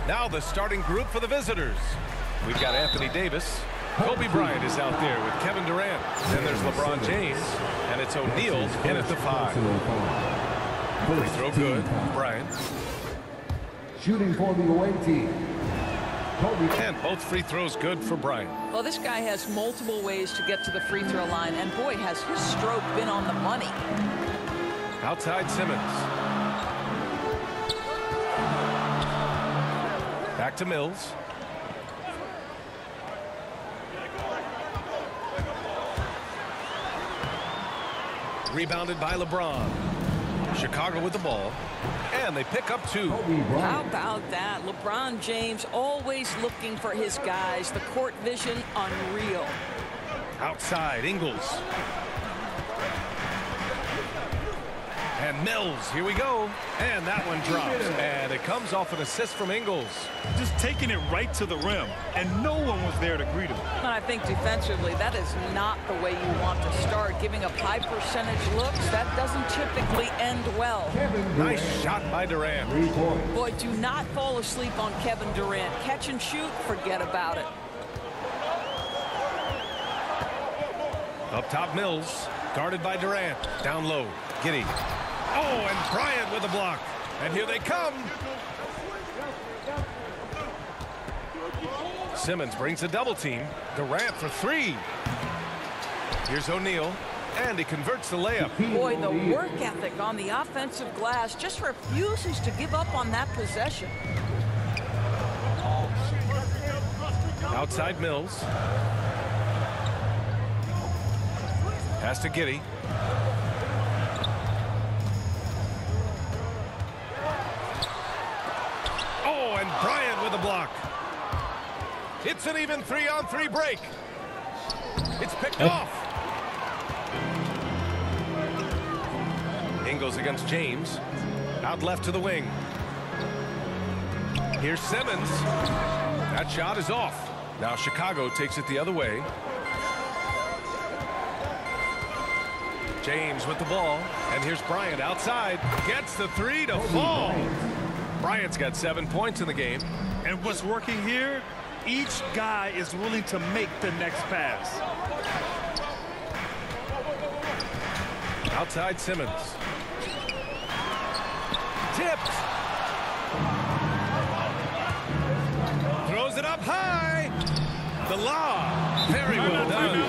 Now the starting group for the visitors. We've got Anthony Davis. Kobe Bryant is out there with Kevin Durant. Then there's LeBron James. And it's O'Neal in at the 5. Free throw good. Bryant. Shooting for the away team. And both free throws good for Bryant. Well, this guy has multiple ways to get to the free throw line. And boy, has his stroke been on the money. Outside Simmons. Back to Mills. Rebounded by LeBron. Chicago with the ball. And they pick up 2. How about that? LeBron James always looking for his guys. The court vision unreal. Outside Ingles. And Mills, here we go. And that one drops. And it comes off an assist from Ingles. Just taking it right to the rim. And no one was there to greet him. And I think defensively, that is not the way you want to start. Giving up high percentage looks, that doesn't typically end well. Nice shot by Durant. Boy, do not fall asleep on Kevin Durant. Catch and shoot, forget about it. Up top Mills. Guarded by Durant. Down low. Giddey. Oh, and Bryant with the block. And here they come. Simmons brings a double team. Durant for 3. Here's O'Neal. And he converts the layup. Boy, the work ethic on the offensive glass just refuses to give up on that possession. Outside Mills. Pass to Giddey. Oh, and Bryant with a block. It's an even 3-on-3 break. It's picked off. Ingles against James. Out left to the wing. Here's Simmons. That shot is off. Now Chicago takes it the other way. James with the ball. And here's Bryant outside. Gets the 3 to fall. Bryant's got 7 points in the game. And what's working here? Each guy is willing to make the next pass. Outside Simmons. Tipped. Throws it up high. The lob. Very well done.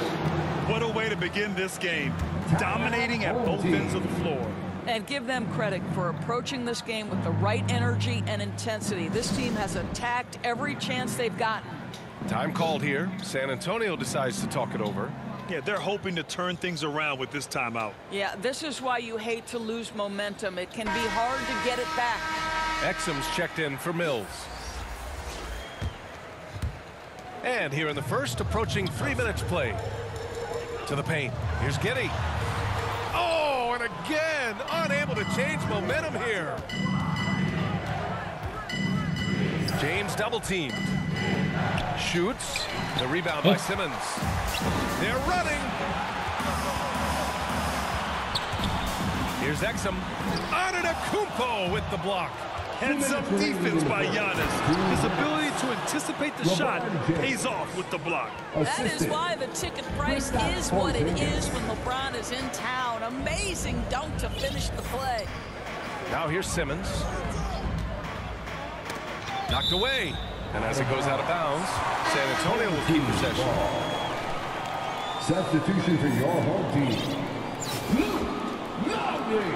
What a way to begin this game. Dominating at both ends of the floor. And give them credit for approaching this game with the right energy and intensity. This team has attacked every chance they've gotten. Time called here. San Antonio decides to talk it over. Yeah, they're hoping to turn things around with this timeout. Yeah, this is why you hate to lose momentum. It can be hard to get it back. Exum's checked in for Mills. And here in the first, approaching 3 minutes play. To the paint. Here's Giddey. Oh, and again, unable to change momentum here. James double teamed. Shoots. The rebound by Simmons. They're running. Here's Exum. Antetokounmpo with the block. Heads-up defense by Giannis. His ability to anticipate the shot pays off with the block. That is why the ticket price is what it is when LeBron is in town. Amazing dunk to finish the play. Now here's Simmons. Knocked away. And as it goes out of bounds, San Antonio will keep possession. Substitution for your home team. Lovely.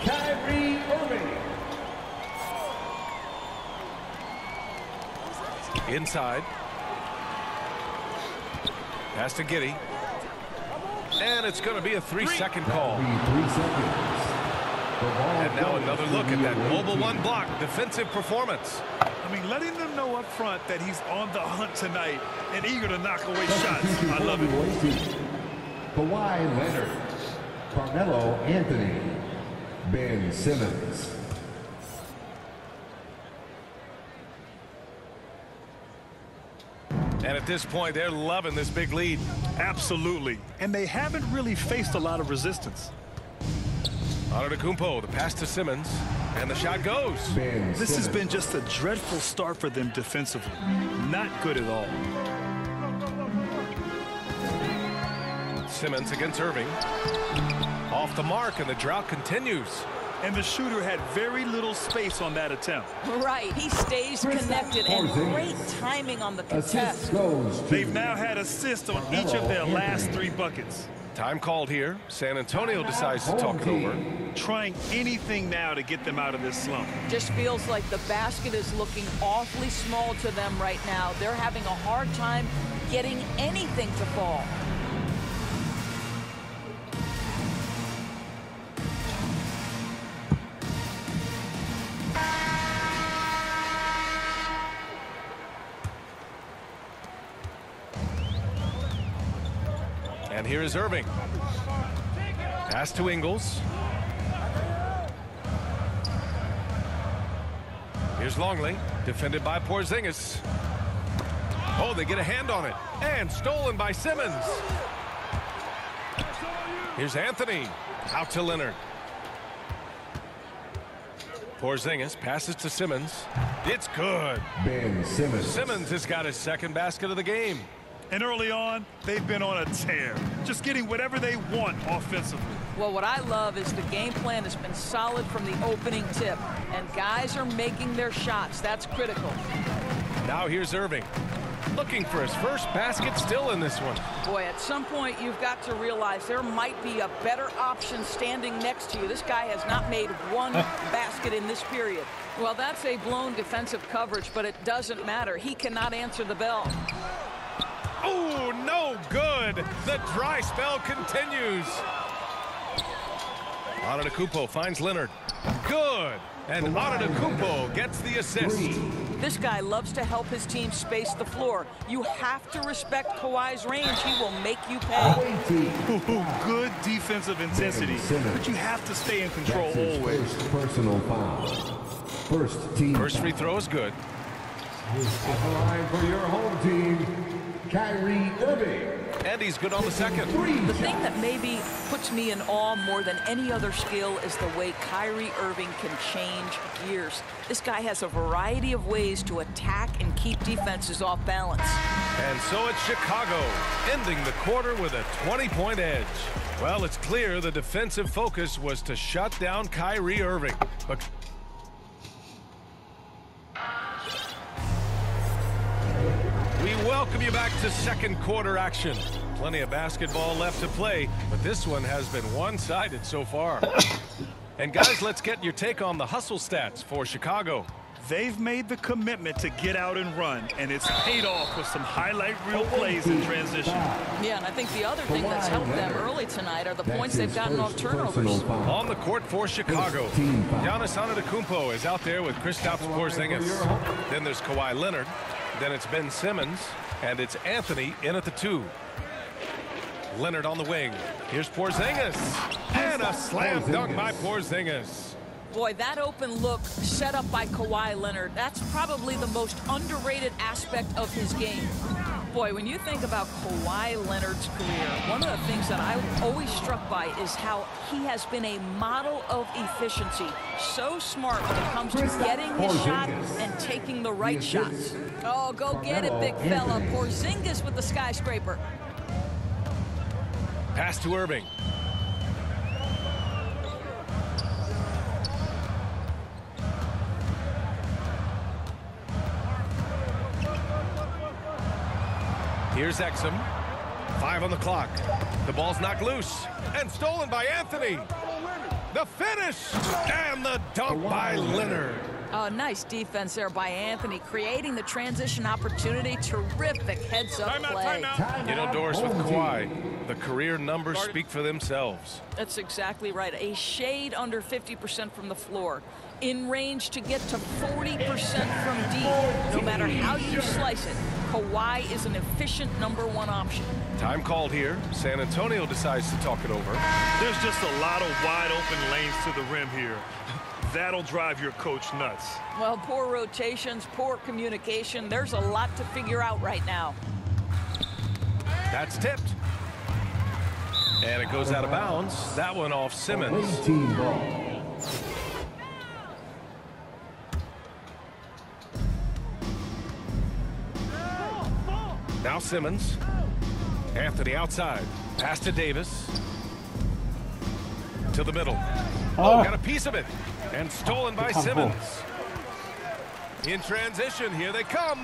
Kyrie Irving. Inside. Pass to Giddey. And it's going to be a 3-second call. 3 seconds. And now another look at that mobile one block defensive performance. I mean, letting them know up front that he's on the hunt tonight and eager to knock away shots. I love it. Kawhi Leonard. Carmelo Anthony. Ben Simmons. And at this point, they're loving this big lead. Absolutely. And they haven't really faced a lot of resistance. Antetokounmpo, the pass to Simmons. And the shot goes. Ben This has Simmons. been just a dreadful start for them defensively. Not good at all. Simmons against Irving. Off the mark, and the drought continues. And the shooter had very little space on that attempt. Right, he stays connected, and great timing on the Assist contest. goes to They've now had assists on each of their last 3 buckets. Time called here. San Antonio decides to talk it over. Trying anything now to get them out of this slump. Just feels like the basket is looking awfully small to them right now. They're having a hard time getting anything to fall. And here is Irving. Pass to Ingles. Here's Longley, defended by Porzingis. Oh, they get a hand on it. And stolen by Simmons. Here's Anthony. Out to Leonard. Porzingis passes to Simmons. It's good. Ben Simmons. Simmons has got his second basket of the game. And early on, they've been on a tear. Just getting whatever they want offensively. Well, what I love is the game plan has been solid from the opening tip, and guys are making their shots. That's critical. Now here's Irving. Looking for his first basket still in this one. Boy, at some point you've got to realize there might be a better option standing next to you. This guy has not made one basket in this period. Well, that's a blown defensive coverage, but it doesn't matter. He cannot answer the bell. Oh, no good. The dry spell continues. Antetokounmpo finds Leonard. Good. And Antetokounmpo gets the assist. This guy loves to help his team space the floor. You have to respect Kawhi's range. He will make you pay. Good defensive intensity, but you have to stay in control That's his always. first personal foul. First team First free foul. throw is good. At the line for your home team, Kyrie Irving. And he's good on the second. The thing that maybe puts me in awe more than any other skill is the way Kyrie Irving can change gears. This guy has a variety of ways to attack and keep defenses off balance. And so it's Chicago, ending the quarter with a 20-point edge. Well, it's clear the defensive focus was to shut down Kyrie Irving. But we welcome you back to second quarter action. Plenty of basketball left to play, but this one has been one-sided so far. And guys, let's get your take on the hustle stats for Chicago. They've made the commitment to get out and run, and it's paid off with some highlight reel plays in transition. Yeah, and I think the other thing that's helped them early tonight are the points they've gotten off turnovers. On the court for Chicago, Giannis Antetokounmpo is out there with Kristaps Porzingis. Then there's Kawhi Leonard. Then it's Ben Simmons, and it's Anthony in at the 2. Leonard on the wing. Here's Porzingis. And a slam dunk by Porzingis. Boy, that open look set up by Kawhi Leonard, that's probably the most underrated aspect of his game. Boy, when you think about Kawhi Leonard's career, one of the things that I'm always struck by is how he has been a model of efficiency. So smart when it comes to getting his shot and taking the right shots. Oh, go get it, big fella. Porzingis with the skyscraper. Pass to Irving. Here's Exum. 5 on the clock. The ball's knocked loose and stolen by Anthony. The finish and the dunk by Leonard. Oh, nice defense there by Anthony, creating the transition opportunity. Terrific heads-up play. You know, Doris, with Kawhi, the career numbers speak for themselves. That's exactly right. A shade under 50% from the floor. In range to get to 40% from deep. No matter how you slice it, Kawhi is an efficient #1 option. Time called here. San Antonio decides to talk it over. There's just a lot of wide open lanes to the rim here. That'll drive your coach nuts. Well, poor rotations, poor communication. There's a lot to figure out right now. That's tipped. And it goes out of bounds. That one off Simmons. Team ball. Now Simmons. Anthony outside. Pass to Davis. To the middle. Oh, got a piece of it. And stolen by Simmons. In transition, here they come.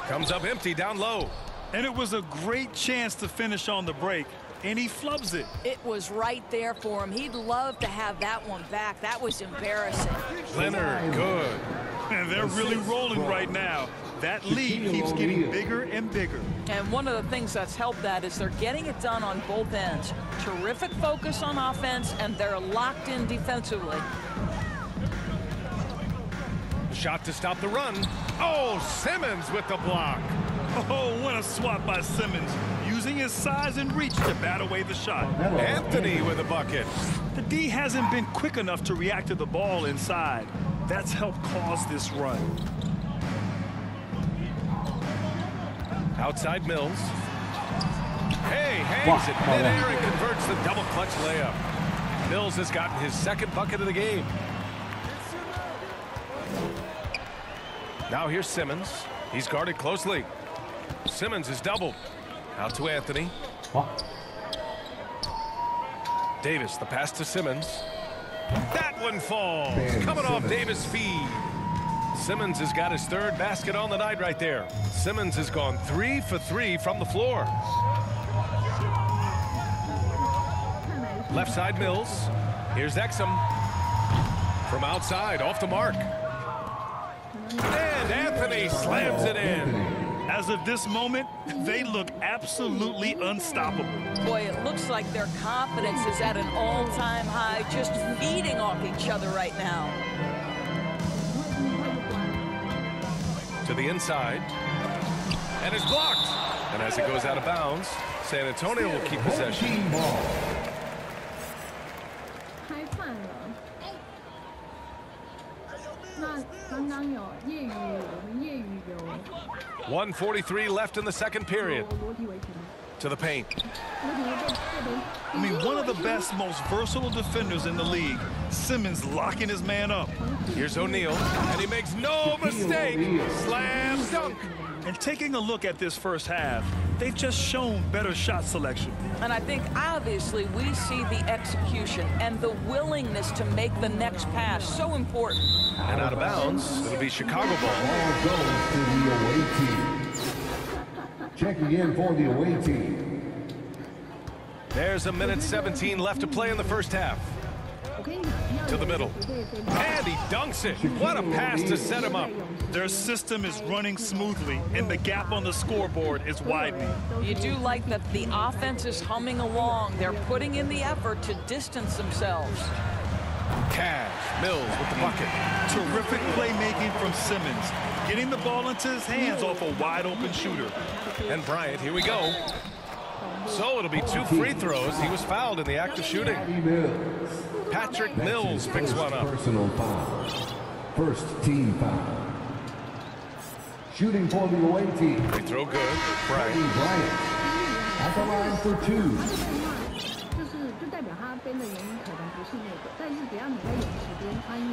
Comes up empty down low. And it was a great chance to finish on the break, and he flubs it. It was right there for him. He'd love to have that one back. That was embarrassing. Leonard, good. And they're really rolling right now. That lead keeps getting bigger and bigger. And one of the things that's helped that is they're getting it done on both ends. Terrific focus on offense, and they're locked in defensively. Shot to stop the run. Oh, Simmons with the block. Oh, what a swat by Simmons, using his size and reach to bat away the shot. Anthony with a bucket. The D hasn't been quick enough to react to the ball inside. That's helped cause this run. Outside Mills. Hey, hangs it midair and converts the double clutch layup. Mills has gotten his second bucket of the game. Now here's Simmons. He's guarded closely. Simmons is doubled. Out to Anthony. Davis, the pass to Simmons. That one falls. Coming off Davis' feed. Simmons has got his third basket on the night right there. Simmons has gone 3 for 3 from the floor. Left side Mills. Here's Exum. From outside, off the mark. And Anthony slams it in. As of this moment, they look absolutely unstoppable. Boy, it looks like their confidence is at an all-time high, just feeding off each other right now. To the inside. And it's blocked. And as it goes out of bounds, San Antonio will keep possession. 1:43 left in the second period. To the paint. I mean, one of the best, most versatile defenders in the league. Simmons locking his man up. Here's O'Neal, and he makes no mistake. Slam dunk. And taking a look at this first half, they've just shown better shot selection. And I think obviously we see the execution and the willingness to make the next pass so important. And out of bounds, it'll be Chicago ball. Ball goes to the away team. Checking in for the away team. There's a minute 17 left to play in the first half. To the middle. And he dunks it. What a pass to set him up. Their system is running smoothly, and the gap on the scoreboard is widening. You do like that the offense is humming along. They're putting in the effort to distance themselves. Cash. Mills with the bucket. Terrific playmaking from Simmons, getting the ball into his hands off a wide-open shooter. And Bryant, here we go. So it'll be 2 free throws. He was fouled in the act of shooting. Patrick Mills picks one up. Personal foul. First team foul. Shooting for the away team. They throw good. Bryant. Bryant at the line for 2.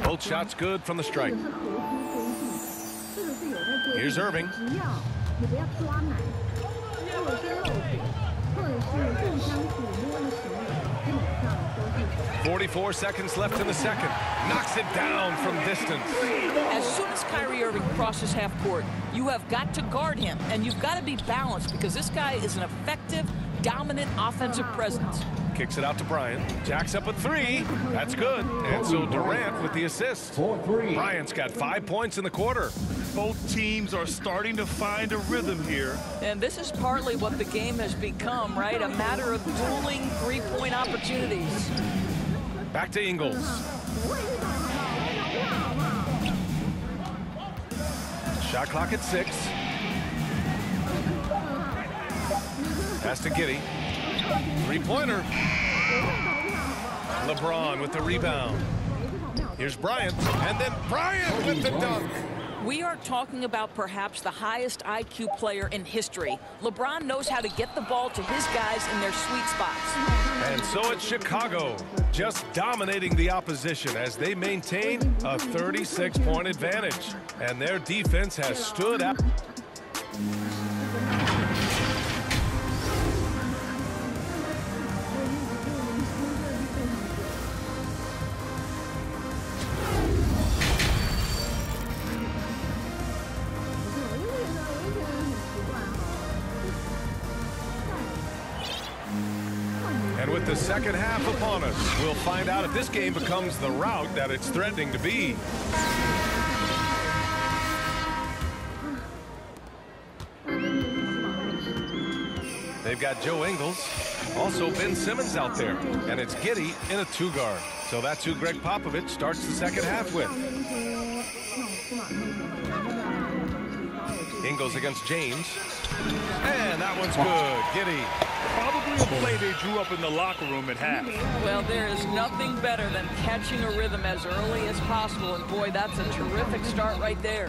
Both shots good from the stripe. Here's Irving. 44 seconds left in the second. Knocks it down from distance. As soon as Kyrie Irving crosses half court, you have got to guard him, and you've got to be balanced because this guy is an effective, dominant offensive presence. Kicks it out to Bryant. Jacks up a 3. That's good. And so Durant with the assist. Bryant's got 5 points in the quarter. Both teams are starting to find a rhythm here. And this is partly what the game has become, right? A matter of dueling three-point opportunities. Back to Ingles. Shot clock at 6. Pass to Giddey. Three-pointer. LeBron with the rebound. Here's Bryant, and then Bryant with the dunk. We are talking about perhaps the highest IQ player in history. LeBron knows how to get the ball to his guys in their sweet spots. And so it's Chicago, just dominating the opposition as they maintain a 36-point advantage. And their defense has stood out. with the second half upon us. We'll find out if this game becomes the rout that it's threatening to be. They've got Joe Ingles, also Ben Simmons out there, and it's Giddey in a two-guard. So that's who Greg Popovich starts the second half with. Ingles against James, and that one's good. Giddey. Probably a play they drew up in the locker room at half. Well, there is nothing better than catching a rhythm as early as possible, and boy, that's a terrific start right there.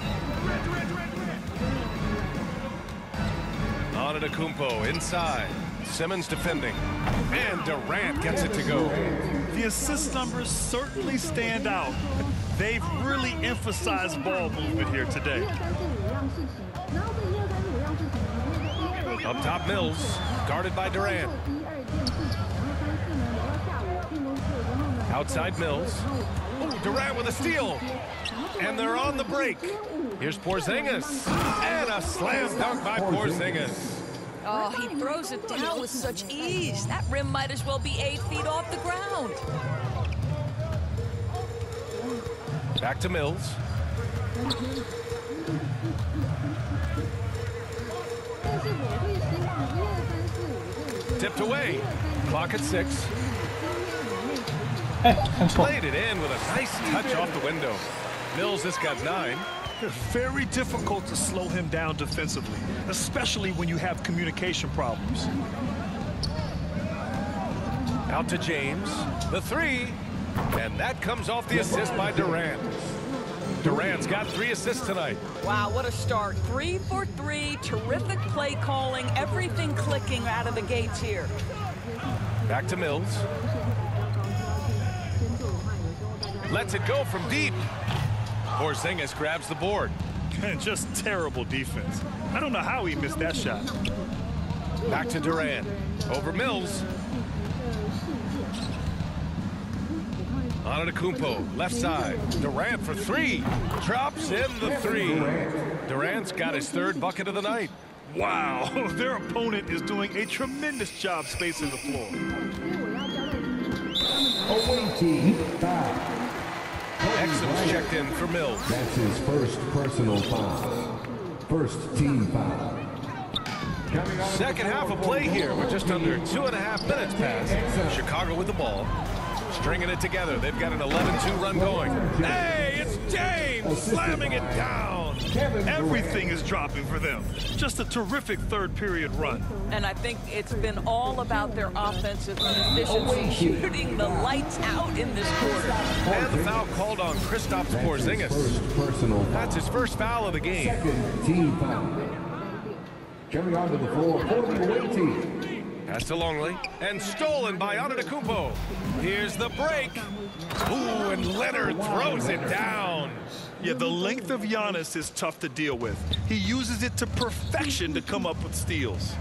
Antetokounmpo inside. Simmons defending. And Durant gets it to go. The assist numbers certainly stand out. They've really emphasized ball movement here today. Up top, Mills, guarded by Durant. Outside Mills. Oh, Durant with a steal. And they're on the break. Here's Porzingis. And a slam dunk by Porzingis. Oh, he throws it down with such ease. That rim might as well be 8 feet off the ground. Back to Mills. Tipped away. Clock at 6. Played it in with a nice touch off the window. Mills has got 9. Very difficult to slow him down defensively, especially when you have communication problems. Out to James. The 3. And that comes off the assist by Durant. Durant's got 3 assists tonight. Wow, what a start. 3 for 3. Terrific play calling. Everything clicking out of the gates here. Back to Mills. Lets it go from deep. Porzingis grabs the board. Just terrible defense. I don't know how he missed that shot. Back to Durant. Over Mills. Antetokounmpo, left side. Durant for 3. Drops in the 3. Durant's got his 3rd bucket of the night. Wow, their opponent is doing a tremendous job spacing the floor. Away team foul. Exum's checked in for Mills. That's his first personal foul. First team foul. Second half of play here with just under 2.5 minutes passed. Chicago with the ball. Stringing it together. They've got an 11-2 run going. Hey, it's James slamming it down. Everything is dropping for them. Just a terrific third period run. And I think it's been all about their offensive efficiency, shooting the lights out in this quarter. And the foul called on Kristaps Porzingis. That's his first foul of the game. Second team foul. Coming onto the floor for the away team. Pass to Longley, and stolen by Antetokounmpo. Here's the break. Ooh, and Leonard throws it down. Yeah, the length of Giannis is tough to deal with. He uses it to perfection to come up with steals.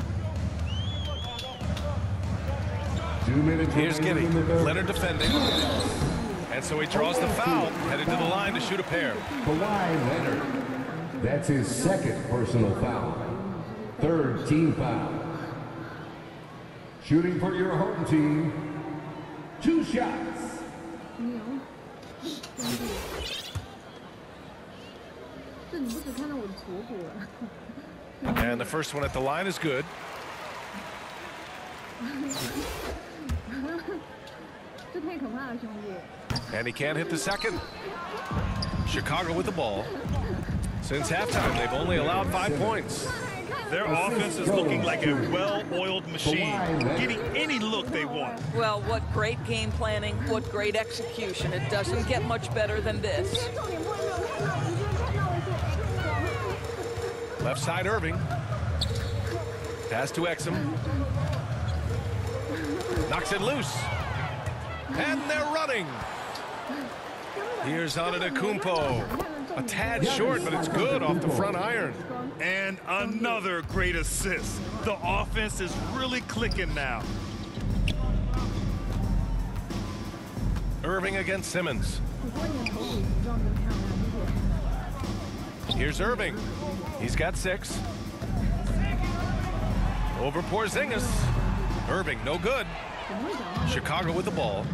2 minutes. Here's Giddey. Leonard defending. And so he draws the foul, headed to the line to shoot a pair. Kawhi Leonard. That's his second personal foul. 3rd team foul. Shooting for your home team. 2 shots. And the first one at the line is good. And he can't hit the second. Chicago with the ball. Since halftime, they've only allowed 5 points. Their offense is looking like a well-oiled machine, getting any look they want. Well, what great game planning, what great execution. It doesn't get much better than this. Left side, Irving. Pass to Exum. Knocks it loose. And they're running. Here's Antetokounmpo. A tad short, but it's good off the front iron. And another great assist. The offense is really clicking now. Irving against Simmons. Here's Irving. He's got 6. Over Porzingis. Irving, no good. Chicago with the ball.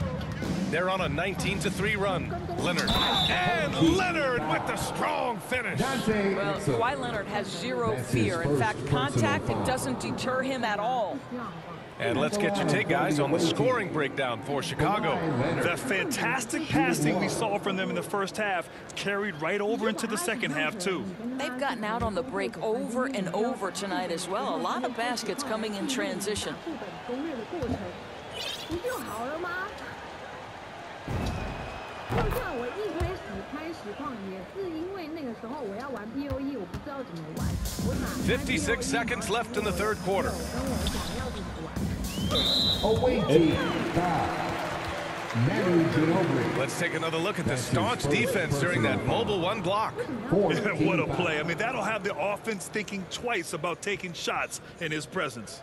They're on a 19-3 run. Leonard. And Leonard with the strong finish. Well, Kawhi Leonard has zero fear. In fact, contact, it doesn't deter him at all. And let's get your take, guys, on the scoring breakdown for Chicago. The fantastic passing we saw from them in the first half carried right over into the second half, too. They've gotten out on the break over and over tonight as well. A lot of baskets coming in transition. "56 seconds left in the third quarter." Away team foul. Manu Ginobili. Let's take another look at the staunch defense during that mobile one block. What a play. I mean, that'll have the offense thinking twice about taking shots in his presence.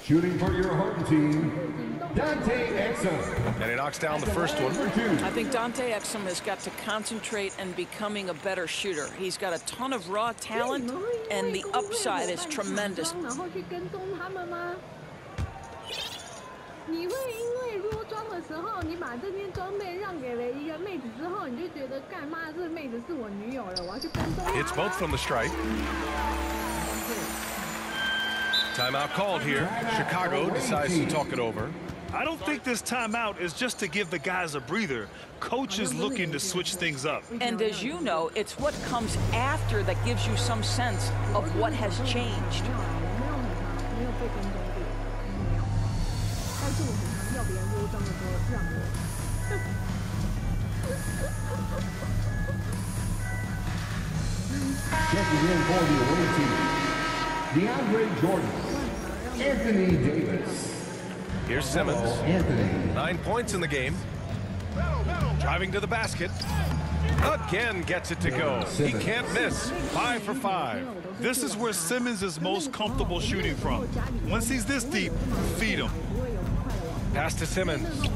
Shooting for your home team, Dante Exum. And he knocks down the first one. I think Dante Exum has got to concentrate and becoming a better shooter. He's got a ton of raw talent, and the upside is tremendous. Hits both from the stripe. Timeout called here. Chicago decides to talk it over. I don't think this timeout is just to give the guys a breather. Coach is looking to switch things up. And as you know, it's what comes after that gives you some sense of what has changed. Checking in for the away team, DeAndre Jordan, Anthony Davis. Here's Simmons. Anthony. 9 points in the game. Driving to the basket. Again gets it to go. He can't miss. 5 for 5. This is where Simmons is most comfortable shooting from. Once he's this deep, feed him. Pass to Simmons.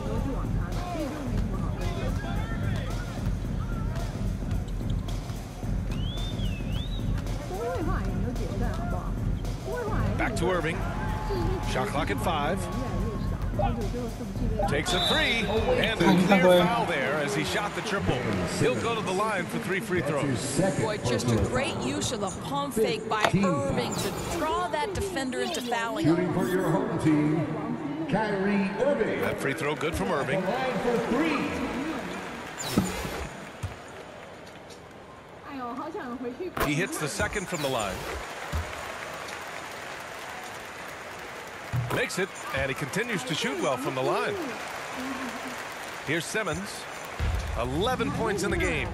Back to Irving. Shot clock at 5. Takes a three, and a clear foul there as he shot the triple. He'll go to the line for 3 free throws. Boy, just a great use of the pump fake by Irving to draw that defender into fouling. Shooting for your home team, Kyrie Irving. That free throw good from Irving. Line for 3. He hits the second from the line. Makes it, and he continues to shoot well from the line. Here's Simmons. 11 points in the game.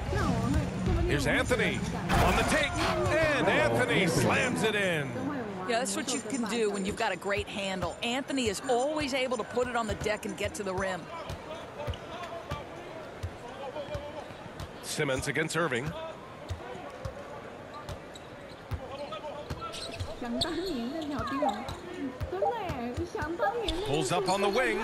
Here's Anthony on the take, and Anthony slams it in. Yeah, that's what you can do when you've got a great handle. Anthony is always able to put it on the deck and get to the rim. Simmons against Irving. Pulls up on the wing.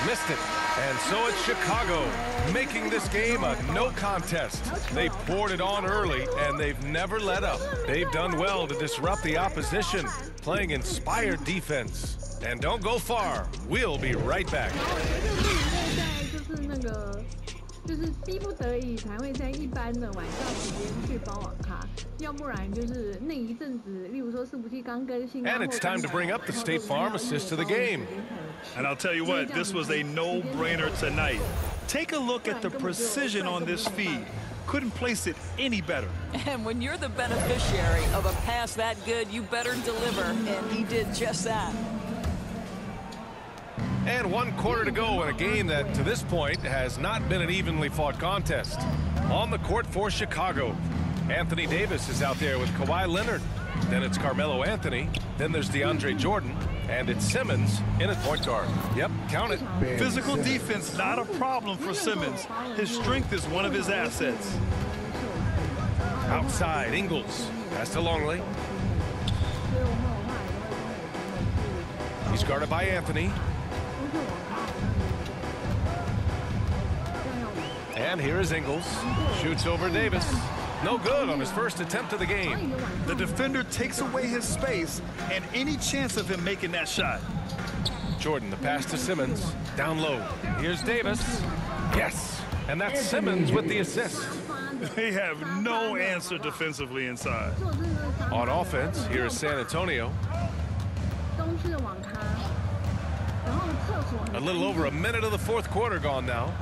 Missed it. And so it's Chicago making this game a no contest. They poured it on early, and they've never let up. They've done well to disrupt the opposition, playing inspired defense. And don't go far. We'll be right back. 就是逼不得已才会在一般的晚上时间去包网咖，要不然就是那一阵子，例如说伺服器刚更新。And it's time to bring up the State Farm assist to the game. And I'll tell you what, this was a no-brainer tonight. Take a look at the precision on this feed. Couldn't place it any better. And when you're the beneficiary of a pass that good, you better deliver, and he did just that. And 1 quarter to go in a game that, to this point, has not been an evenly fought contest. On the court for Chicago, Anthony Davis is out there with Kawhi Leonard. Then it's Carmelo Anthony. Then there's DeAndre Jordan. And it's Simmons in at point guard. Yep, count it. Physical defense, not a problem for Simmons. His strength is one of his assets. Outside, Ingles. Pass to Longley. He's guarded by Anthony. And here is Ingles. Shoots over Davis. No good on his first attempt of the game. The defender takes away his space and any chance of him making that shot. Jordan, the pass to Simmons. Down low. Here's Davis. Yes. And that's Simmons with the assist. They have no answer defensively inside. On offense, here is San Antonio. A little over a minute of the fourth quarter gone now.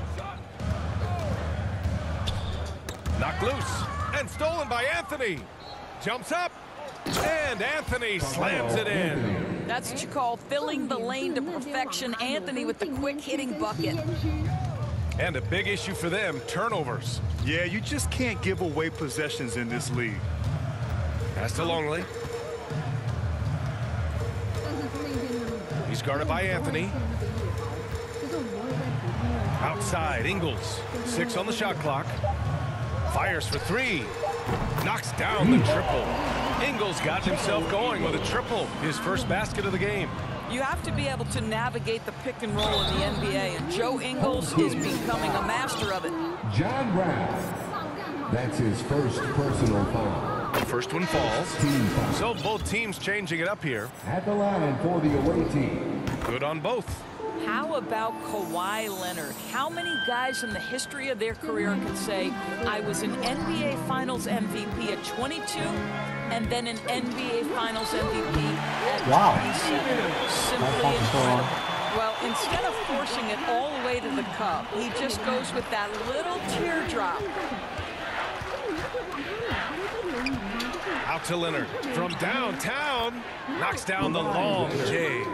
Knocked loose and stolen by Anthony. Jumps up and Anthony slams it in. That's what you call filling the lane to perfection. Anthony with the quick hitting bucket. And a big issue for them, turnovers. Yeah, you just can't give away possessions in this league. Pass to Longley. He's guarded by Anthony. Outside, Ingles. 6 on the shot clock. Fires for 3. Knocks down the triple. Ingles got himself going with a triple. His first basket of the game. You have to be able to navigate the pick and roll in the NBA, and Joe Ingles is becoming a master of it. John Brown. That's his first personal foul. The first one falls. Team foul. So both teams changing it up here. At the line for the away team. Good on both. How about Kawhi Leonard? How many guys in the history of their career can say, I was an NBA Finals MVP at 22 and then an NBA Finals MVP at 27? Simply incredible. Well, instead of forcing it all the way to the cup, he just goes with that little teardrop. Out to Leonard from downtown. Knocks down the long J.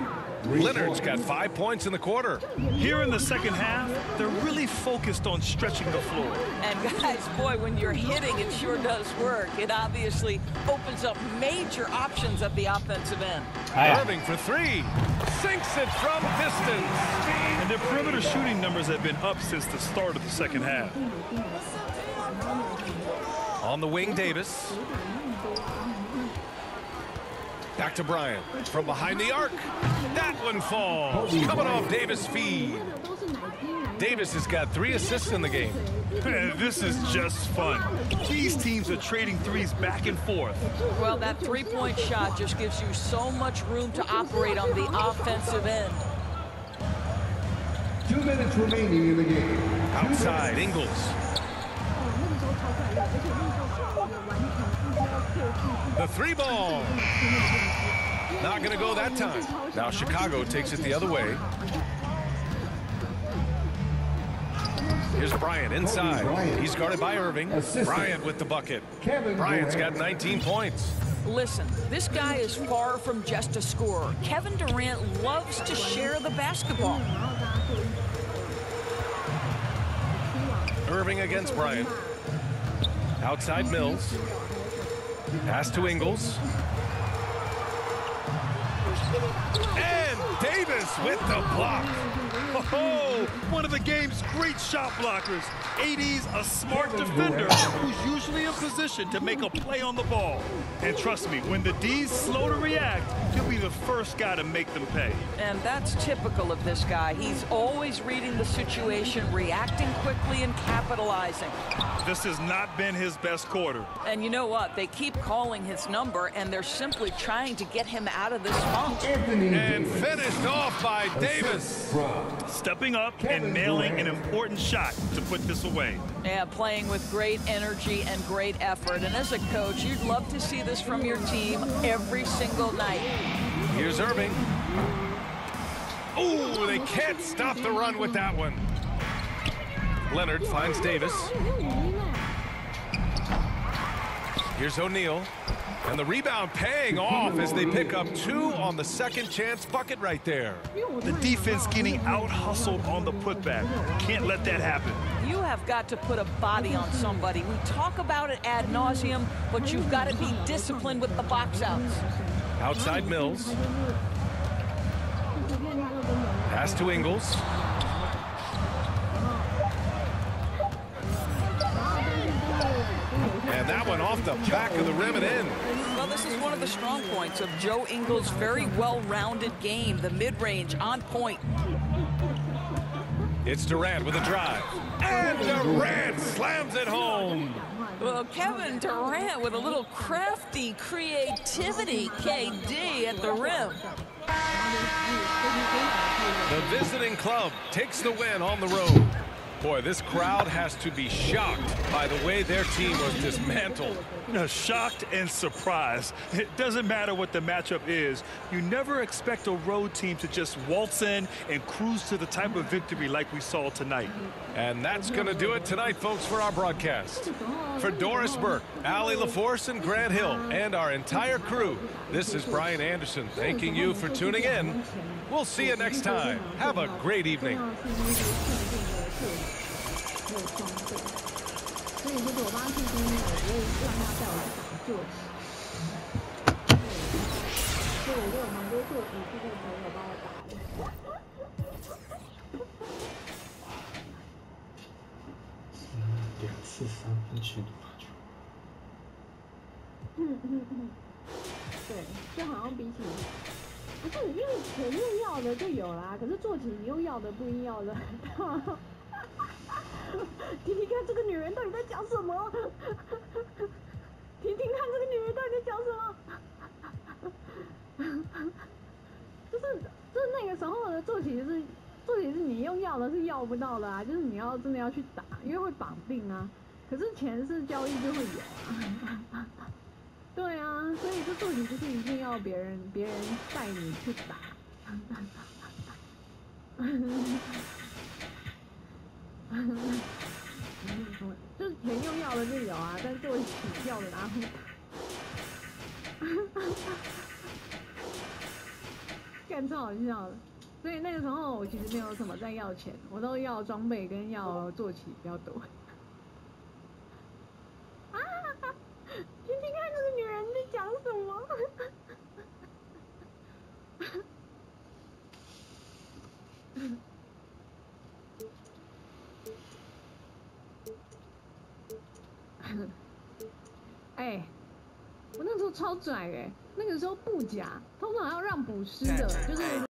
Leonard's got 5 points in the quarter. Here in the second half, they're really focused on stretching the floor. And guys, boy, when you're hitting, it sure does work. It obviously opens up major options at the offensive end. Irving for 3. Sinks it from distance. And their perimeter shooting numbers have been up since the start of the second half. On the wing, Davis. Back to Bryant from behind the arc. That one falls. Coming off Davis' feed. Davis has got 3 assists in the game. Man, this is just fun. These teams are trading threes back and forth. Well, that three-point shot just gives you so much room to operate on the offensive end. 2 minutes remaining in the game. Outside, Ingles. The 3 ball. Not going to go that time. Now Chicago takes it the other way. Here's Bryant inside. He's guarded by Irving. Bryant with the bucket. Bryant's got 19 points. Listen, this guy is far from just a scorer. Kevin Durant loves to share the basketball. Irving against Bryant. Outside Mills. Pass to Ingles. And Davis with the block. Oh, one of the game's great shot blockers. AD's a smart defender who's usually in position to make a play on the ball. And trust me, when the D's slow to react, he'll be the first guy to make them pay. And that's typical of this guy. He's always reading the situation, reacting quickly, and capitalizing. This has not been his best quarter. And you know what? They keep calling his number, and they're simply trying to get him out of this funk. And finished off by Davis. Stepping up and nailing an important shot to put this away. Yeah, playing with great energy and great effort. And as a coach, you'd love to see this from your team every single night. Here's Irving. Ooh, they can't stop the run with that one. Leonard finds Davis. Here's O'Neal. And the rebound paying off as they pick up 2 on the second chance bucket right there. The defense getting out-hustled on the putback. Can't let that happen. You have got to put a body on somebody. We talk about it ad nauseum, but you've got to be disciplined with the box outs. Outside Mills. Pass to Ingles. And that one off the back of the rim and in. Well, this is one of the strong points of Joe Ingles' very well-rounded game. The mid-range on point. It's Durant with a drive. And Durant slams it home. Well, Kevin Durant with a little crafty creativity. KD at the rim. The visiting club takes the win on the road. Boy, this crowd has to be shocked by the way their team was dismantled. You know, shocked and surprised. It doesn't matter what the matchup is. You never expect a road team to just waltz in and cruise to the type of victory like we saw tonight. And that's going to do it tonight, folks, for our broadcast. For Doris Burke, Allie LaForce, and Grant Hill, and our entire crew, this is Brian Anderson thanking you for tuning in. We'll see you next time. Have a great evening. 所以就是我帮他庆生日，我就让他带我去打坐骑。所以我就有蛮多坐骑是这个朋友帮我打的。2次3分去打球。对，就好像比起，不是因为前面要的就有啦，可是坐骑你又要的不一要的。听听看这个女人到底在讲什么？听听看这个女人到底在讲什么？就是那个时候的坐骑是你用要的是要不到的啊，就是你要真的要去打，因为会绑定啊。可是钱是交易就会有啊。对啊，所以这坐骑就是一定要别人带你去打。就是钱用要的就有啊，但坐骑要的哪会打？干超好笑的。所以那个时候我其实没有什么在要钱，我都要装备跟要坐骑比较多。啊！听听看这个女人在讲什么？哎，我那时候超拽哎，那个时候布甲通常要让捕师的，就是。